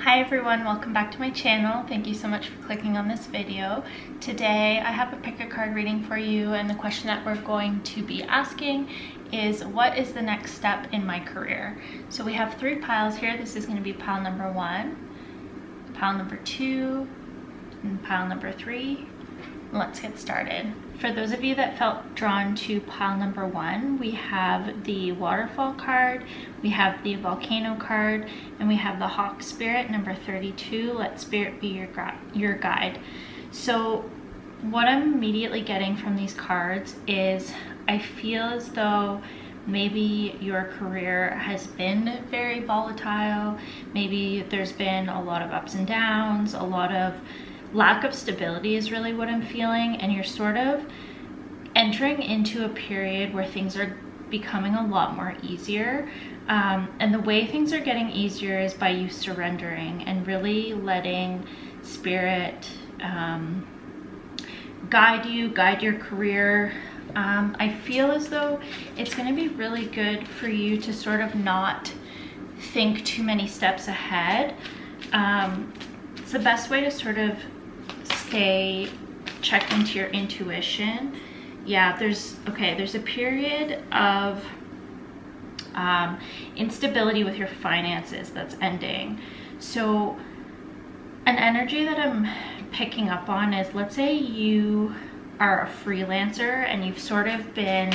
Hi everyone, welcome back to my channel. Thank you so much for clicking on this video. Today I have a pick a card reading for you, and the question that we're going to be asking is, what is the next step in my career? So we have three piles here. This is going to be pile number 1, pile number 2, and pile number 3. Let's get started. For those of you that felt drawn to pile number 1, we have the waterfall card, we have the volcano card, and we have the hawk spirit number 32. Let spirit be your guide. So what I'm immediately getting from these cards is I feel as though maybe your career has been very volatile. Maybe there's been a lot of ups and downs, a lot of lack of stability is really what I'm feeling, and you're sort of entering into a period where things are becoming a lot more easier, and the way things are getting easier is by you surrendering and really letting spirit guide your career. I feel as though it's going to be really good for you to sort of not think too many steps ahead. It's the best way to sort of stay checked into your intuition. Yeah, there's a period of instability with your finances that's ending. So an energy that I'm picking up on is, let's say you are a freelancer and you've sort of been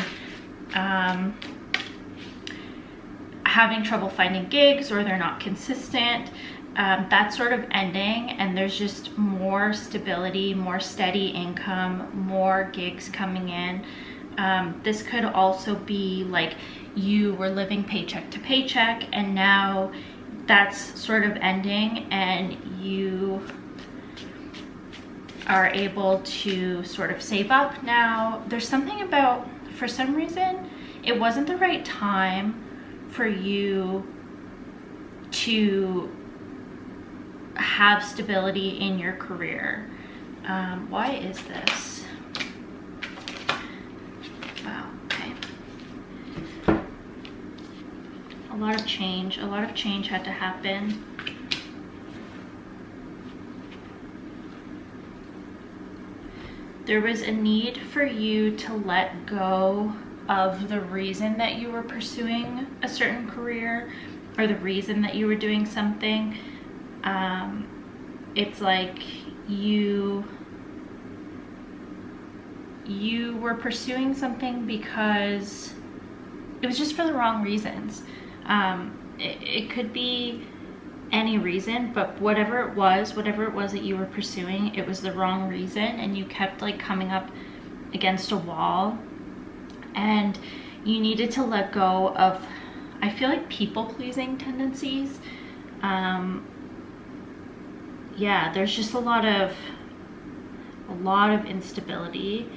having trouble finding gigs, or they're not consistent. That's sort of ending, and there's just more stability, more steady income, more gigs coming in. This could also be like you were living paycheck to paycheck, and now that's sort of ending, and you are able to sort of save up now. There's something about, for some reason, it wasn't the right time for you to have stability in your career. Why is this? Wow, okay. A lot of change had to happen. There was a need for you to let go of the reason that you were pursuing a certain career, or the reason that you were doing something. It's like you were pursuing something because it was just for the wrong reasons. It could be any reason, but whatever it was that you were pursuing, it was the wrong reason, and you kept like coming up against a wall, and you needed to let go of, I feel like, people-pleasing tendencies. Yeah, there's just a lot of instability,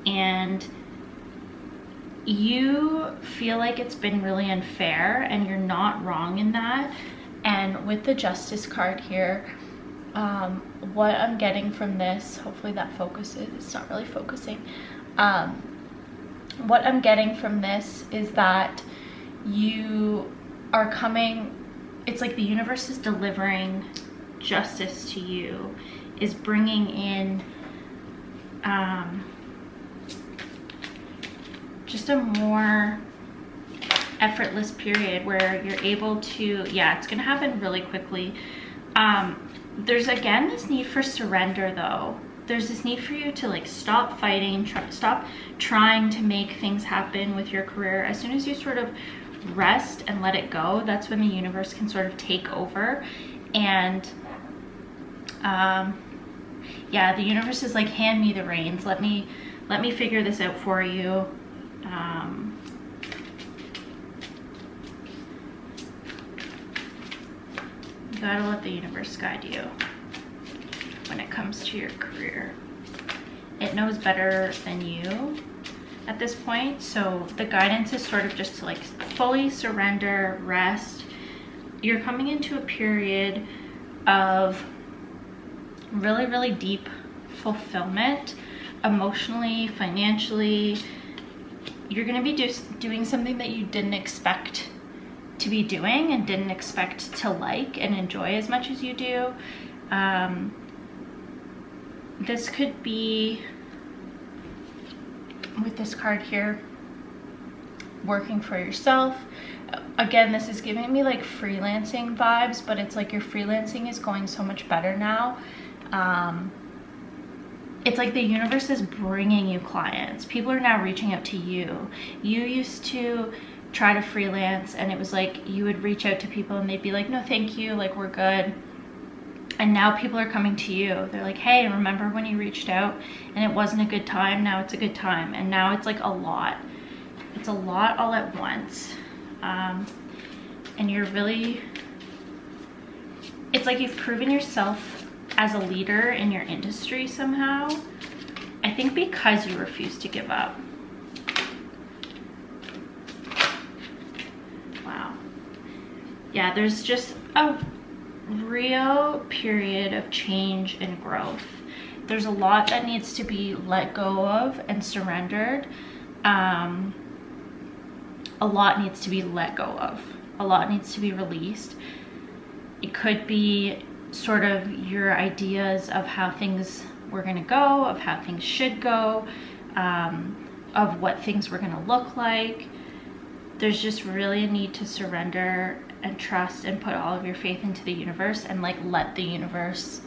and you feel like it's been really unfair, and you're not wrong in that. And with the Justice card here, what I'm getting from this, hopefully that focuses, it's not really focusing. What I'm getting from this is that you are coming, it's like the universe is delivering justice to you, is bringing in just a more effortless period where you're able to, yeah, it's gonna happen really quickly. There's again this need for surrender though. There's this need for you to like stop fighting, stop trying to make things happen with your career. As soon as you sort of rest and let it go, that's when the universe can sort of take over. And yeah, the universe is like, hand me the reins, let me figure this out for you. You gotta let the universe guide you when it comes to your career. It knows better than you at this point, so the guidance is sort of just to like fully surrender, rest. You're coming into a period of really, really deep fulfillment, emotionally, financially. You're going to be doing something that you didn't expect to be doing and didn't expect to like and enjoy as much as you do. This could be, with this card here, working for yourself. Again, this is giving me like freelancing vibes, but it's like your freelancing is going so much better now. It's like the universe is bringing you clients. People are now reaching out to you. You used to try to freelance and it was like you would reach out to people and they'd be like, no thank you, like we're good. And now people are coming to you. They're like, hey, remember when you reached out and it wasn't a good time? Now it's a good time. And now it's like a lot. It's a lot all at once. And you're really, it's like you've proven yourself as a leader in your industry somehow. I think because you refuse to give up. Wow. Yeah, there's just a real period of change and growth. There's a lot that needs to be let go of and surrendered. A lot needs to be let go of. A lot needs to be released. It could be sort of your ideas of how things were going to go, of how things should go, of what things were going to look like. There's just really a need to surrender and trust and put all of your faith into the universe and like let the universe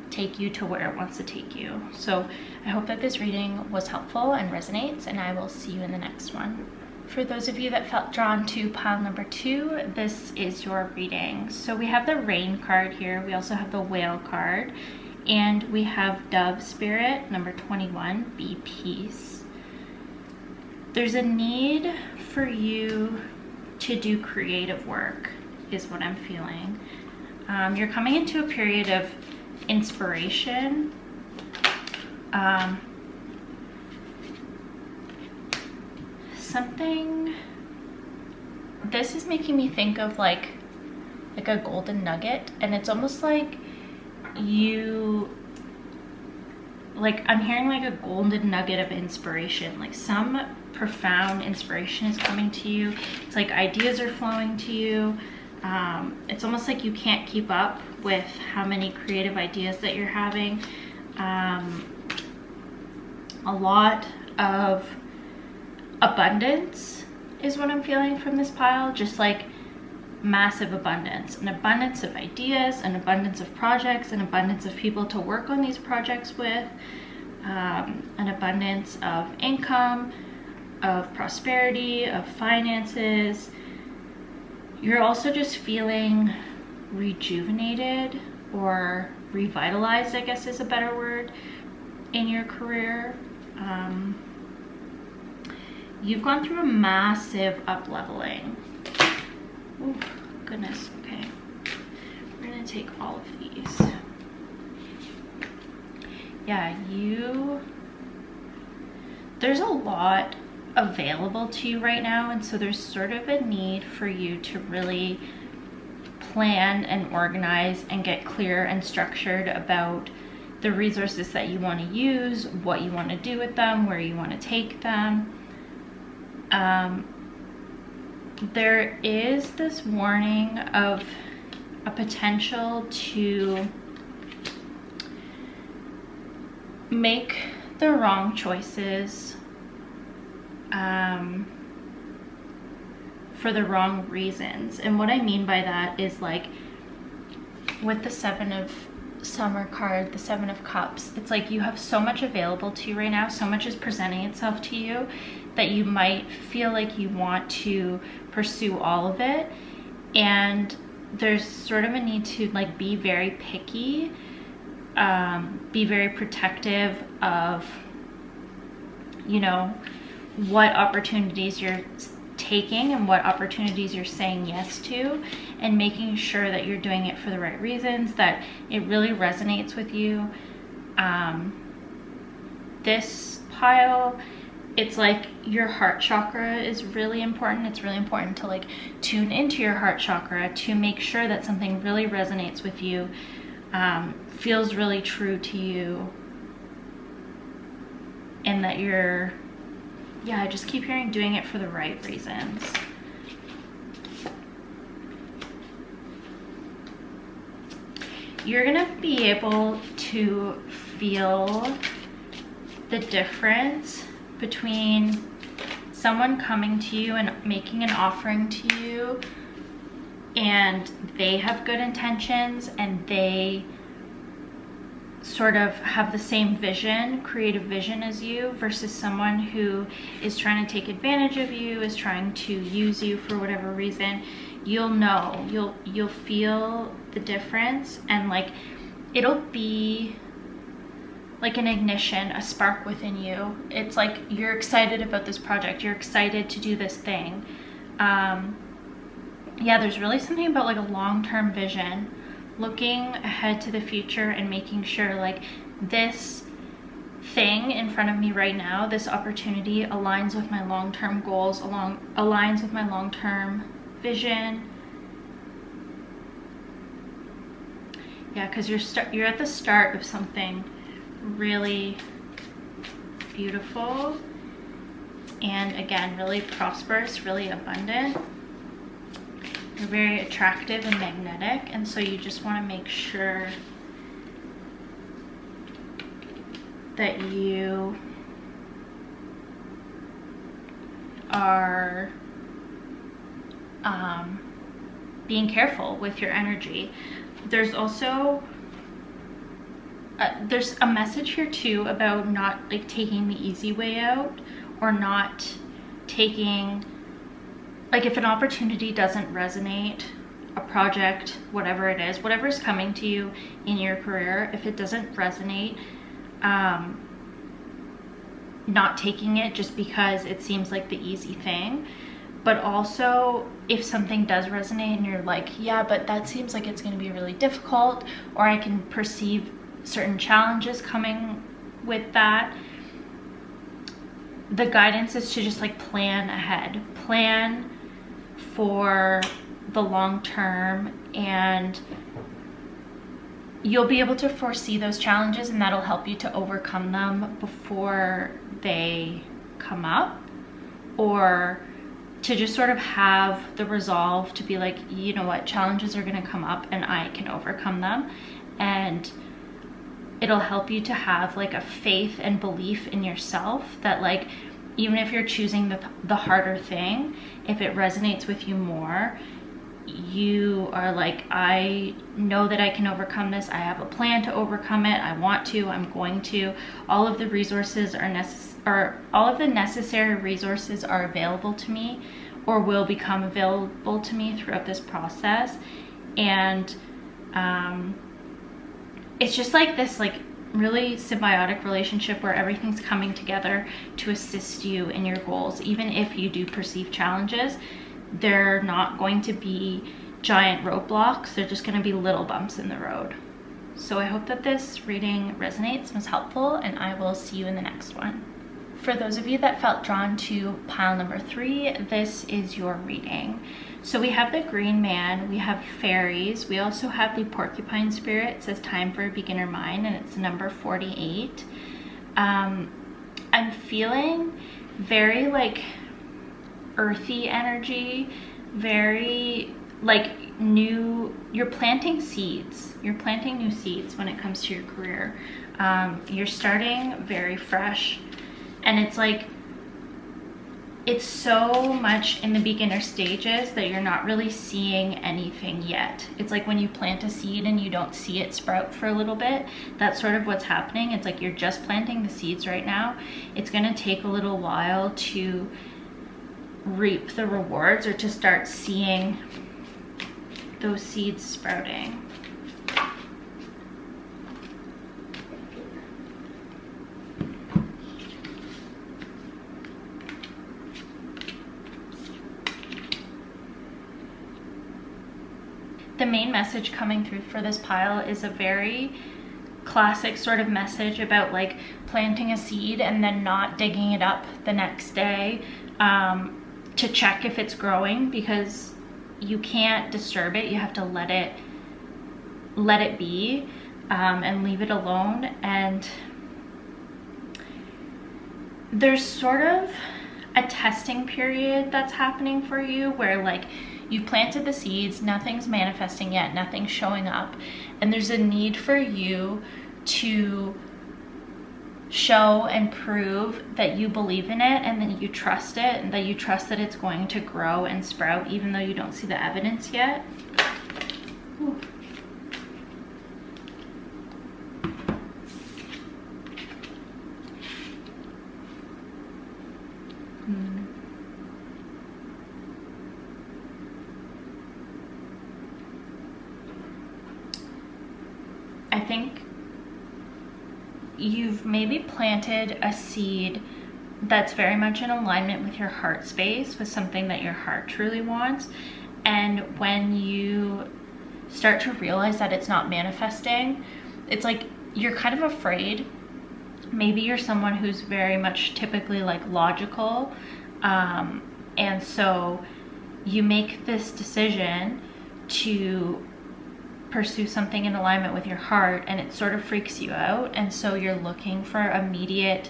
take you to where it wants to take you. So I hope that this reading was helpful and resonates, and I will see you in the next one. For those of you that felt drawn to pile number 2, this is your reading. So we have the Rain card here. We also have the Whale card, and we have Dove Spirit number 21, Be Peace. There's a need for you to do creative work is what I'm feeling. You're coming into a period of inspiration. This is making me think of like a golden nugget, and it's almost like I'm hearing like a golden nugget of inspiration, like some profound inspiration is coming to you. It's like ideas are flowing to you. It's almost like you can't keep up with how many creative ideas that you're having. A lot of abundance is what I'm feeling from this pile, just like massive abundance, an abundance of ideas, an abundance of projects, an abundance of people to work on these projects with, an abundance of income, of prosperity, of finances. You're also just feeling rejuvenated or revitalized, I guess is a better word, in your career. You've gone through a massive up-leveling. Oh, goodness, okay. We're gonna take all of these. Yeah, there's a lot available to you right now, and so there's sort of a need for you to really plan and organize and get clear and structured about the resources that you want to use, what you want to do with them, where you want to take them. There is this warning of a potential to make the wrong choices for the wrong reasons. And what I mean by that is, like, with the 7 of Summer card, the 7 of Cups, it's like you have so much available to you right now, so much is presenting itself to you that you might feel like you want to pursue all of it, and there's sort of a need to like be very picky, be very protective of, you know, what opportunities you're taking and what opportunities you're saying yes to, and making sure that you're doing it for the right reasons, that it really resonates with you. This pile, it's like your heart chakra is really important. It's really important to like tune into your heart chakra to make sure that something really resonates with you, feels really true to you, and that you're, yeah, I just keep hearing doing it for the right reasons. you're gonna be able to feel the difference between someone coming to you and making an offering to you, and they have good intentions and they sort of have the same vision, creative vision as you, versus someone who is trying to take advantage of you, is trying to use you for whatever reason. You'll know, you'll feel the difference, and like it'll be like an ignition, a spark within you. It's like you're excited about this project, you're excited to do this thing. Yeah, there's really something about like a long-term vision, looking ahead to the future and making sure like this thing in front of me right now, this opportunity, aligns with my long-term goals, aligns with my long-term vision. Yeah, because you're at the start of something really beautiful, and again, really prosperous, really abundant. You're very attractive and magnetic, and so you just want to make sure that you are being careful with your energy. There's also there's a message here too about not like taking the easy way out, or not taking, like if an opportunity doesn't resonate, a project, whatever it is, whatever is coming to you in your career, if it doesn't resonate, not taking it just because it seems like the easy thing. But also, if something does resonate and you're like, yeah, but that seems like it's going to be really difficult, or I can perceive certain challenges coming with that, the guidance is to just like plan ahead, plan for the long term, and you'll be able to foresee those challenges, and that'll help you to overcome them before they come up, or to just sort of have the resolve to be like, you know what, challenges are going to come up and I can overcome them. And it'll help you to have like a faith and belief in yourself that like, even if you're choosing the harder thing, if it resonates with you more, you are like, I know that I can overcome this. I have a plan to overcome it. I want to, I'm going to. All of the resources are all of the necessary resources are available to me, or will become available to me throughout this process. And it's just like this like really symbiotic relationship where everything's coming together to assist you in your goals. Even if you do perceive challenges, they're not going to be giant roadblocks. They're just going to be little bumps in the road. So I hope that this reading resonates and was helpful, and I will see you in the next one. For those of you that felt drawn to pile number 3, this is your reading. So we have the Green Man, we have fairies, we also have the Porcupine Spirit. It says time for a beginner mind, and it's number 48. I'm feeling very like earthy energy, very like new, you're planting seeds, you're planting new seeds when it comes to your career. You're starting very fresh, and it's like, it's so much in the beginner stages that you're not really seeing anything yet. It's like when you plant a seed and you don't see it sprout for a little bit. That's sort of what's happening. It's like you're just planting the seeds right now. It's going to take a little while to reap the rewards, or to start seeing those seeds sprouting. The main message coming through for this pile is a very classic sort of message about like planting a seed and then not digging it up the next day to check if it's growing, because you can't disturb it. You have to let it be and leave it alone. And there's sort of a testing period that's happening for you where like You've planted the seeds, nothing's manifesting yet, nothing's showing up. And there's a need for you to show and prove that you believe in it and that you trust it and that you trust that it's going to grow and sprout even though you don't see the evidence yet. Ooh. I think you've maybe planted a seed that's very much in alignment with your heart space, with something that your heart truly wants. And when you start to realize that it's not manifesting, it's like you're kind of afraid. Maybe you're someone who's very much typically like logical, and so you make this decision to pursue something in alignment with your heart, and it sort of freaks you out, and so you're looking for immediate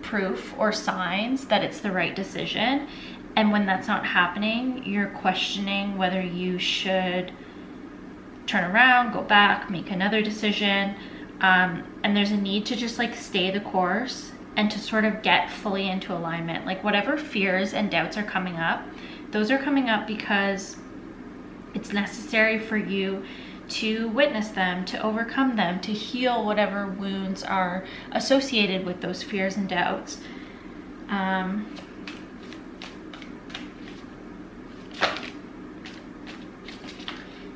proof or signs that it's the right decision. And when that's not happening, you're questioning whether you should turn around, go back, make another decision, and there's a need to just like stay the course and to sort of get fully into alignment. Like whatever fears and doubts are coming up, those are coming up because it's necessary for you to witness them, to overcome them, to heal whatever wounds are associated with those fears and doubts.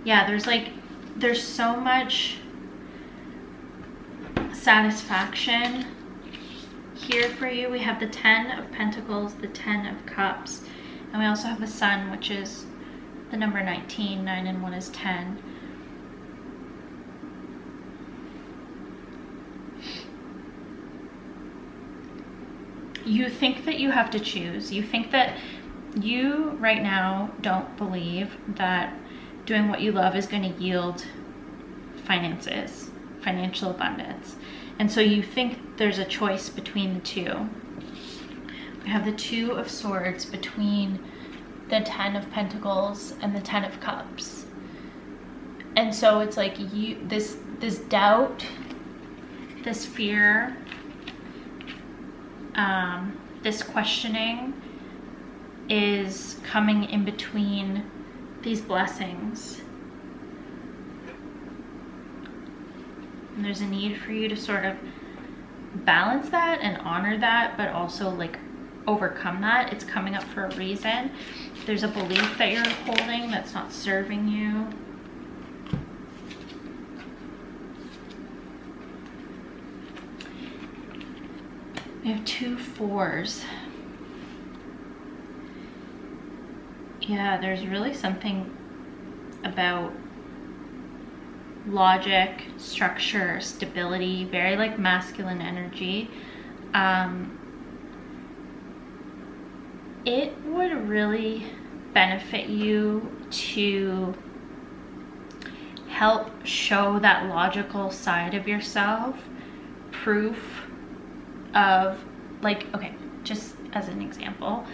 Yeah, there's so much satisfaction here for you. We have the 10 of Pentacles, the 10 of Cups, and we also have the Sun, which is the number 19, 9 and 1 is 10. You think that you have to choose. You think that you right now don't believe that doing what you love is going to yield finances, financial abundance. And so you think there's a choice between the two. We have the 2 of Swords between the 10 of Pentacles and the 10 of Cups. And so it's like you, this doubt, this fear, this questioning is coming in between these blessings. And there's a need for you to sort of balance that and honor that, but also like overcome that. It's coming up for a reason. There's a belief that you're holding that's not serving you. We have 2 4s. Yeah, there's really something about logic, structure, stability, very like masculine energy. It would really benefit you to help show that logical side of yourself, proof of like, okay, just as an example,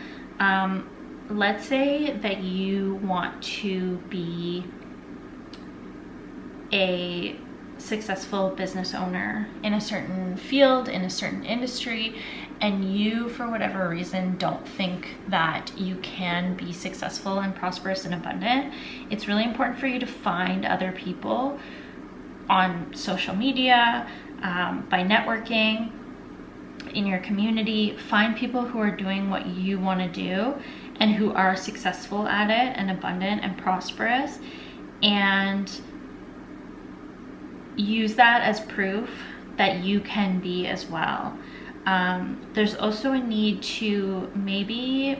let's say that you want to be a successful business owner in a certain field, in a certain industry, and you, for whatever reason, don't think that you can be successful and prosperous and abundant. It's really important for you to find other people on social media, by networking, in your community. Find people who are doing what you want to do and who are successful at it and abundant and prosperous, and use that as proof that you can be as well. There's also a need to maybe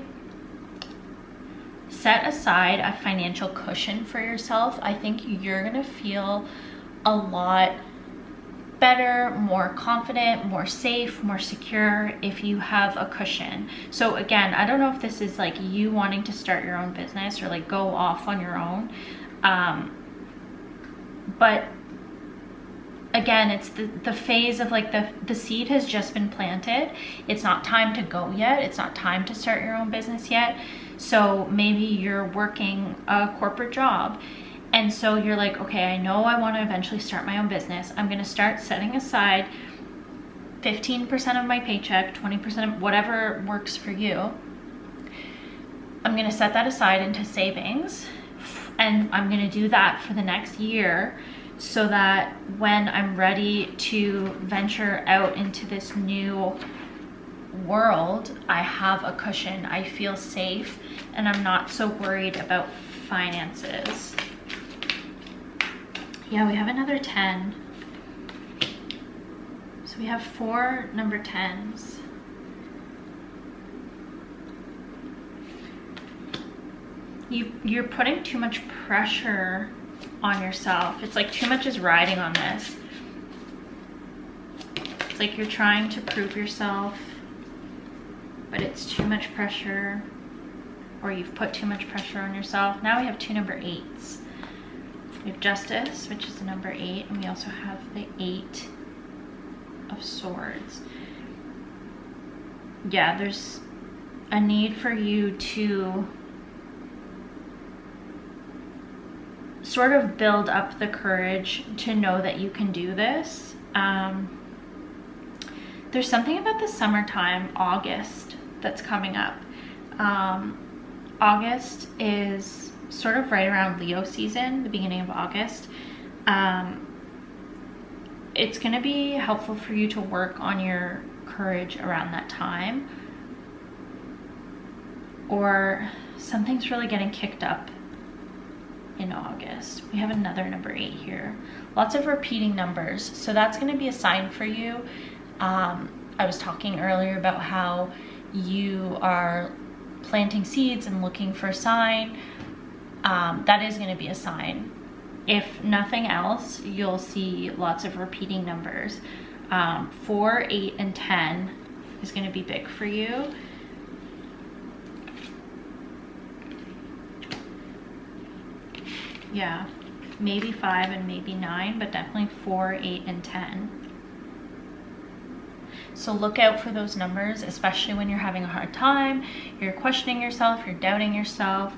set aside a financial cushion for yourself. I think you're gonna feel a lot better, more confident, more safe, more secure if you have a cushion. So again, I don't know if this is like you wanting to start your own business or like go off on your own, but again, it's the phase of like the seed has just been planted. It's not time to go yet. It's not time to start your own business yet. So maybe you're working a corporate job, and so you're like, okay, I know I want to eventually start my own business. I'm going to start setting aside 15% of my paycheck, 20% of whatever works for you. I'm going to set that aside into savings, and I'm going to do that for the next year, so that when I'm ready to venture out into this new world, I have a cushion. I feel safe, and I'm not so worried about finances. Yeah, we have another 10. So we have 4 number 10s. You're putting too much pressure on yourself. It's like too much is riding on this. It's like you're trying to prove yourself, but it's too much pressure, or you've put too much pressure on yourself. Now we have 2 number 8s. We have Justice, which is the number 8, and we also have the 8 of Swords. Yeah, there's a need for you to sort of build up the courage to know that you can do this. There's something about the summertime, August, that's coming up. August is sort of right around Leo season, the beginning of August. It's going to be helpful for you to work on your courage around that time, or something's really getting kicked up in August. We have another number 8 here. Lots of repeating numbers, so that's going to be a sign for you. I was talking earlier about how you are planting seeds and looking for a sign. That is going to be a sign. If nothing else, you'll see lots of repeating numbers. 4, 8, and 10 is going to be big for you. Yeah, maybe 5 and maybe 9, but definitely 4, 8, and 10. So look out for those numbers, especially when you're having a hard time, you're questioning yourself, you're doubting yourself.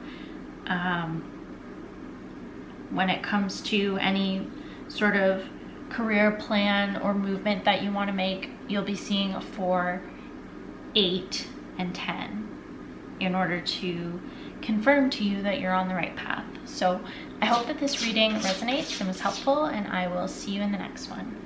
When it comes to any sort of career plan or movement that you want to make, you'll be seeing a 4, 8, and 10 in order to confirm to you that you're on the right path. So I hope that this reading resonates and was helpful, and I will see you in the next one.